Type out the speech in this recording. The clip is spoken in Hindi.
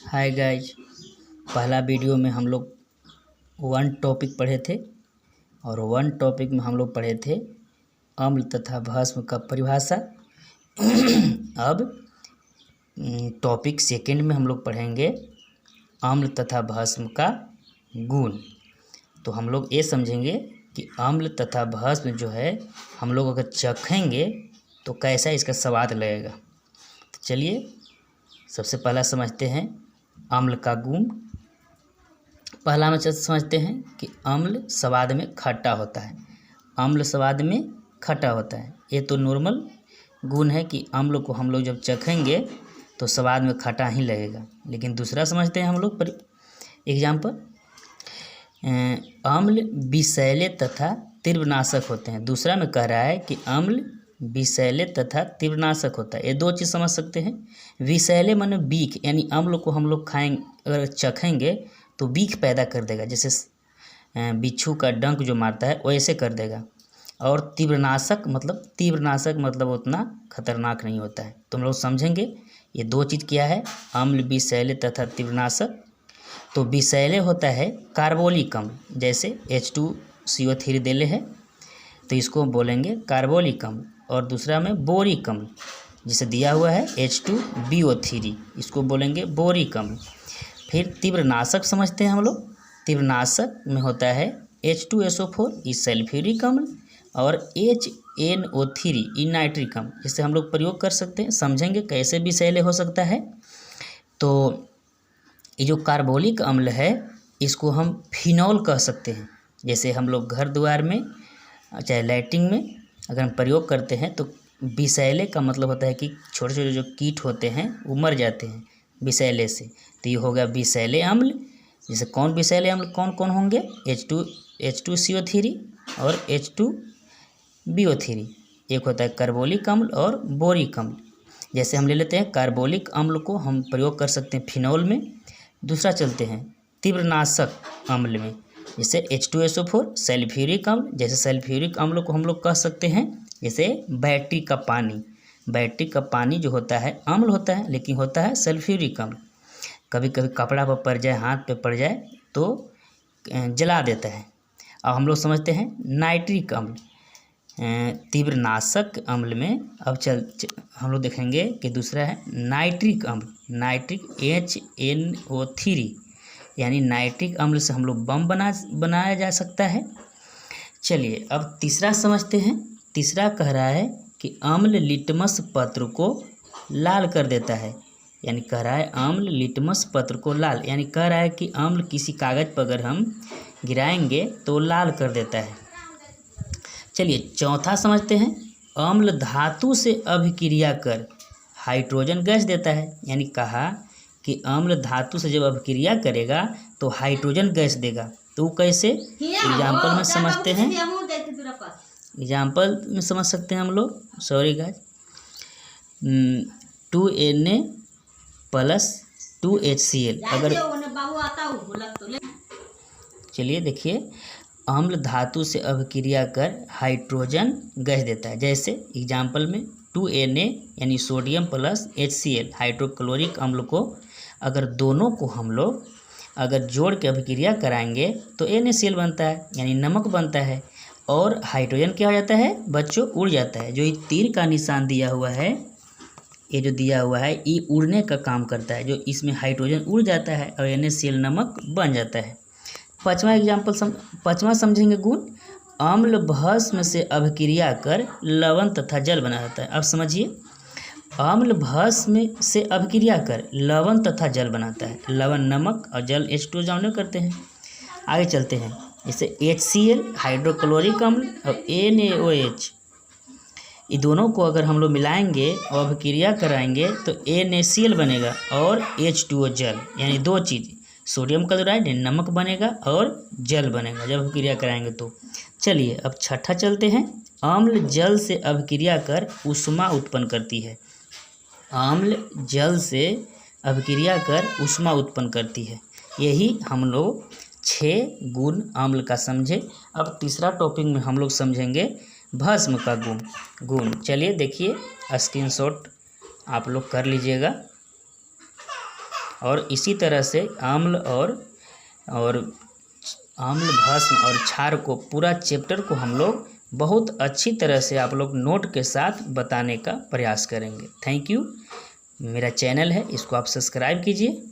Hi guys. पहला वीडियो में हम लोग वन टॉपिक पढ़े थे और वन टॉपिक में हम लोग पढ़े थे अम्ल तथा भस्म का परिभाषा। अब टॉपिक सेकंड में हम लोग पढ़ेंगे अम्ल तथा भस्म का गुण। तो हम लोग ये समझेंगे कि अम्ल तथा भस्म जो है हम लोग अगर चखेंगे तो कैसा इसका स्वाद लगेगा। तो चलिए सबसे पहला समझते हैं अम्ल का गुण। पहला में समझते हैं कि अम्ल स्वाद में खट्टा होता है। अम्ल स्वाद में खट्टा होता है, ये तो नॉर्मल गुण है कि अम्ल को हम लोग जब चखेंगे तो स्वाद में खट्टा ही लगेगा। लेकिन दूसरा समझते हैं हम लोग एग्जाम्पल, अम्ल विषैले तथा तीव्रनाशक होते हैं। दूसरा में कह रहा है कि अम्ल विषैले तथा तीव्रनाशक होता है। ये दो चीज़ समझ सकते हैं। विषैले माने बीख, यानी अम्ल को हम लोग खाएंगे अगर चखेंगे तो बीख पैदा कर देगा, जैसे बिच्छू का डंक जो मारता है वैसे कर देगा। और तीव्रनाशक मतलब उतना खतरनाक नहीं होता है। तो हम लोग समझेंगे ये दो चीज़ क्या है, अम्ल विषैले तथा तीव्रनाशक। तो विषैले होता है कार्बोलिक अम्ल, जैसे H2CO3 देले है तो इसको बोलेंगे कार्बोलिक अम्ल। और दूसरा में बोरिक अम्ल, जिसे दिया हुआ है H2BO3, इसको बोलेंगे बोरिक अम्ल। फिर तीव्रनाशक समझते हैं हम लोग। तीव्रनाशक में होता है H2SO4, ये सल्फ्यूरिक अम्ल, और HNO3, ये नाइट्रिक अम्ल, जिससे हम लोग प्रयोग कर सकते हैं। समझेंगे कैसे विषैले हो सकता है। तो ये जो कार्बोलिक अम्ल है इसको हम फिनॉल कह सकते हैं। जैसे हम लोग घर द्वार में चाहे लैट्रिन में अगर हम प्रयोग करते हैं तो विषैले का मतलब होता है कि छोटे छोटे जो कीट होते हैं वो मर जाते हैं विषैले से। तो ये हो गया विषैले अम्ल। जैसे कौन विषैले अम्ल कौन कौन होंगे, H2CO3 और H2BO3। एक होता है कार्बोलिक अम्ल और बोरिक अम्ल। जैसे हम ले लेते हैं कार्बोलिक अम्ल को हम प्रयोग कर सकते हैं फिनॉल में। दूसरा चलते हैं तीव्रनाशक अम्ल में, जैसे H2SO4 सल्फ्यूरिक अम्ल। जैसे सल्फ्यूरिक अम्ल को हम लोग कह सकते हैं जैसे बैटरी का पानी। बैटरी का पानी जो होता है अम्ल होता है, लेकिन होता है सल्फ्यूरिक अम्ल। कभी कभी कपड़ा पर पड़ जाए, हाथ पे पड़ जाए तो जला देता है। अब हम लोग समझते हैं नाइट्रिक अम्ल। तीव्रनाशक अम्ल में अब हम लोग देखेंगे कि दूसरा है नाइट्रिक अम्ल। नाइट्रिक HNO3, यानी नाइट्रिक अम्ल से हम लोग बम बनाया जा सकता है। चलिए अब तीसरा समझते हैं। तीसरा कह रहा है कि अम्ल लिटमस पत्र को लाल कर देता है। यानी कह रहा है अम्ल लिटमस पत्र को लाल, यानी कह रहा है कि अम्ल किसी कागज़ पर अगर हम गिराएंगे तो लाल कर देता है। चलिए चौथा समझते हैं, अम्ल धातु से अभिक्रिया कर हाइड्रोजन गैस देता है। यानी कहा कि अम्ल धातु से जब अभिक्रिया करेगा तो हाइड्रोजन गैस देगा। तो वो कैसे, एग्जाम्पल में समझते हैं। एग्जाम्पल में समझ सकते हैं हम लोग, सॉरी गाइस, 2Na + 2HCl। अगर चलिए देखिए, अम्ल धातु से अभिक्रिया कर हाइड्रोजन गैस देता है। जैसे एग्जाम्पल में 2Na यानी सोडियम + HCl, हाइड्रोक्लोरिक अम्ल को अगर दोनों को हम लोग अगर जोड़ के अभिक्रिया कराएंगे तो NaCl बनता है, यानी नमक बनता है। और हाइड्रोजन क्या हो जाता है बच्चों, उड़ जाता है। जो ये तीर का निशान दिया हुआ है, ये जो दिया हुआ है ये उड़ने का काम करता है। जो इसमें हाइड्रोजन उड़ जाता है और NaCl नमक बन जाता है। पाँचवा समझेंगे गुण, अम्ल भस्म से अभिक्रिया कर लवण तथा जल बना जाता है। अब समझिए, अम्ल भस्म से अभिक्रिया कर लवण तथा जल बनाता है। लवण नमक और जल H2 जाने करते हैं। आगे चलते हैं, जैसे HCl हाइड्रोक्लोरिक अम्ल और NaOH, ये दोनों को अगर हम लोग मिलाएंगे और अभिक्रिया कराएंगे तो NaCl बनेगा और H2O जल, यानी दो चीज़, सोडियम क्लोराइड नमक बनेगा और जल बनेगा जब अभिक्रिया कराएंगे तो। चलिए अब छठा चलते हैं, अम्ल जल से अभिक्रिया कर ऊष्मा उत्पन्न करती है। अम्ल जल से अभिक्रिया कर ऊष्मा उत्पन्न करती है। यही हम लोग 6 गुण अम्ल का समझे। अब तीसरा टॉपिक में हम लोग समझेंगे भस्म का गुण। चलिए देखिए, स्क्रीनशॉट आप लोग कर लीजिएगा। और इसी तरह से अम्ल और अम्ल, भस्म और क्षार को पूरा चैप्टर को हम लोग बहुत अच्छी तरह से आप लोग नोट के साथ बताने का प्रयास करेंगे। Thank you. मेरा चैनल है, इसको आप सब्सक्राइब कीजिए।